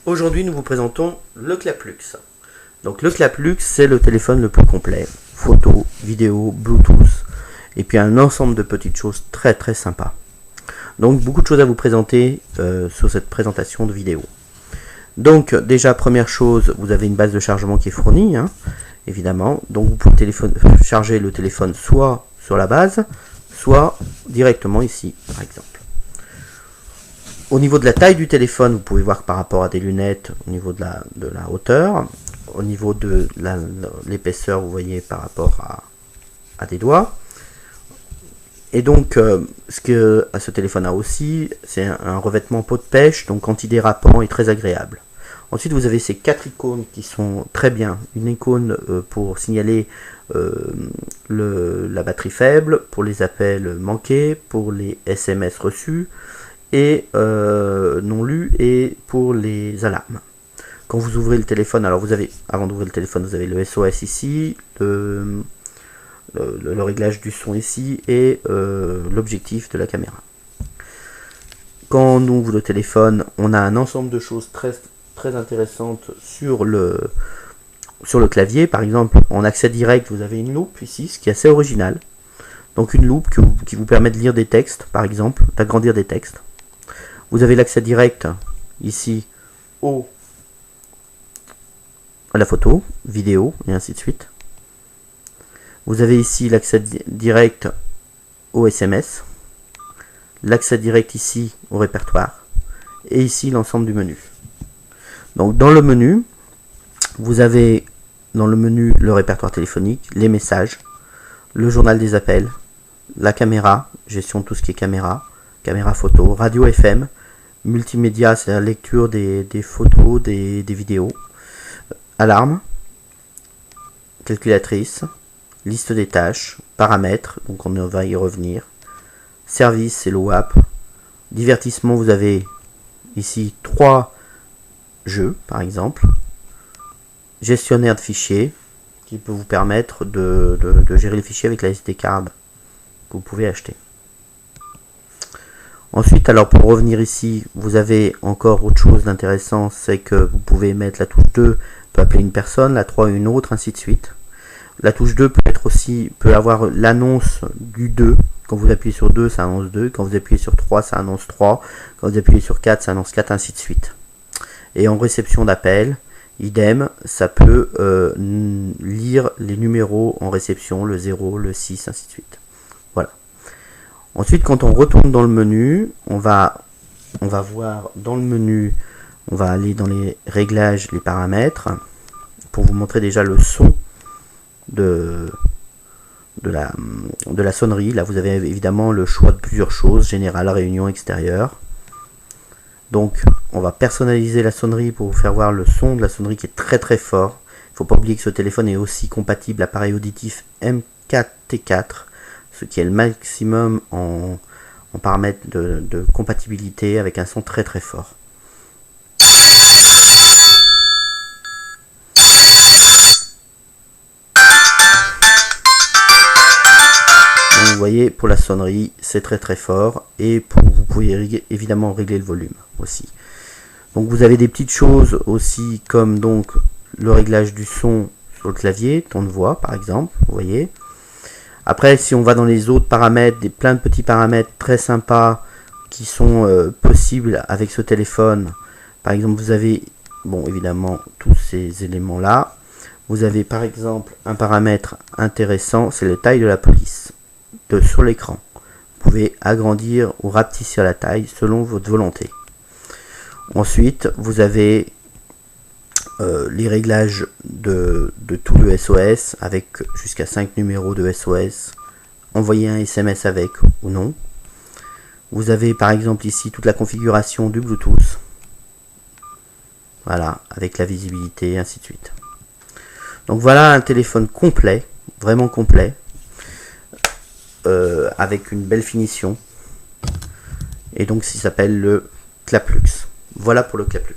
Aujourd'hui, nous vous présentons le Claplux. Donc le Claplux, c'est le téléphone le plus complet. Photo, vidéo, Bluetooth, et puis un ensemble de petites choses très très sympas. Donc beaucoup de choses à vous présenter sur cette présentation de vidéo. Donc déjà, première chose, vous avez une base de chargement qui est fournie, évidemment. Donc vous pouvez charger le téléphone soit sur la base, soit directement ici, par exemple. Au niveau de la taille du téléphone, vous pouvez voir que par rapport à des lunettes, au niveau de la hauteur, au niveau de l'épaisseur, vous voyez par rapport à des doigts. Et donc, ce que ce téléphone a aussi, c'est un revêtement peau de pêche, donc antidérapant et très agréable. Ensuite, vous avez ces 4 icônes qui sont très bien. Une icône pour signaler la batterie faible, pour les appels manqués, pour les SMS reçus, et non lu, et pour les alarmes. Quand vous ouvrez le téléphone, alors vous avez, avant d'ouvrir le téléphone, vous avez le SOS ici, le réglage du son ici, et l'objectif de la caméra. Quand on ouvre le téléphone, on a un ensemble de choses très intéressantes sur le clavier. Par exemple, en accès direct, vous avez une loupe ici, ce qui est assez original. Donc une loupe qui vous permet de lire des textes, par exemple, d'agrandir des textes. Vous avez l'accès direct ici à la photo, vidéo, et ainsi de suite. Vous avez ici l'accès direct au SMS, l'accès direct ici au répertoire, et ici l'ensemble du menu. Donc dans le menu, vous avez dans le menu le répertoire téléphonique, les messages, le journal des appels, la caméra, gestion de tout ce qui est caméra photo, radio FM, multimédia, c'est la lecture des photos, des vidéos, alarme, calculatrice, liste des tâches, paramètres, donc on va y revenir, service, c'est le WAP, divertissement, vous avez ici 3 jeux par exemple, gestionnaire de fichiers qui peut vous permettre de gérer les fichiers avec la SD card que vous pouvez acheter. Ensuite, alors pour revenir ici, vous avez encore autre chose d'intéressant, c'est que vous pouvez mettre la touche 2, peut appeler une personne, la 3 une autre, ainsi de suite. La touche 2 peut avoir l'annonce du 2. Quand vous appuyez sur 2, ça annonce 2. Quand vous appuyez sur 3, ça annonce 3. Quand vous appuyez sur 4, ça annonce 4, ainsi de suite. Et en réception d'appel, idem, ça peut lire les numéros en réception, le 0, le 6, ainsi de suite. Voilà. Ensuite, quand on retourne dans le menu, on va voir dans le menu, on va aller dans les réglages, les paramètres, pour vous montrer déjà le son de la sonnerie. Là, vous avez évidemment le choix de plusieurs choses, général, réunion, extérieure. Donc, on va personnaliser la sonnerie pour vous faire voir le son de la sonnerie qui est très très fort. Il ne faut pas oublier que ce téléphone est aussi compatible appareil auditif M4T4, ce qui est le maximum en paramètres de compatibilité avec un son très très fort. Donc vous voyez, pour la sonnerie, c'est très très fort, et vous pouvez évidemment régler le volume aussi. Donc vous avez des petites choses aussi comme donc le réglage du son sur le clavier, ton de voix par exemple, vous voyez. Après, si on va dans les autres paramètres, plein de petits paramètres très sympas qui sont possibles avec ce téléphone. Par exemple, vous avez, bon, évidemment, tous ces éléments-là. Vous avez par exemple un paramètre intéressant, c'est la taille de la police sur l'écran. Vous pouvez agrandir ou rapetisser la taille selon votre volonté. Ensuite, vous avez les réglages de tout le SOS avec jusqu'à 5 numéros de SOS, envoyer un SMS avec ou non. Vous avez par exemple ici toute la configuration du Bluetooth, voilà, avec la visibilité, ainsi de suite. Donc voilà un téléphone complet, vraiment complet, avec une belle finition, et donc ça s'appelle le Claplux. Voilà pour le Claplux.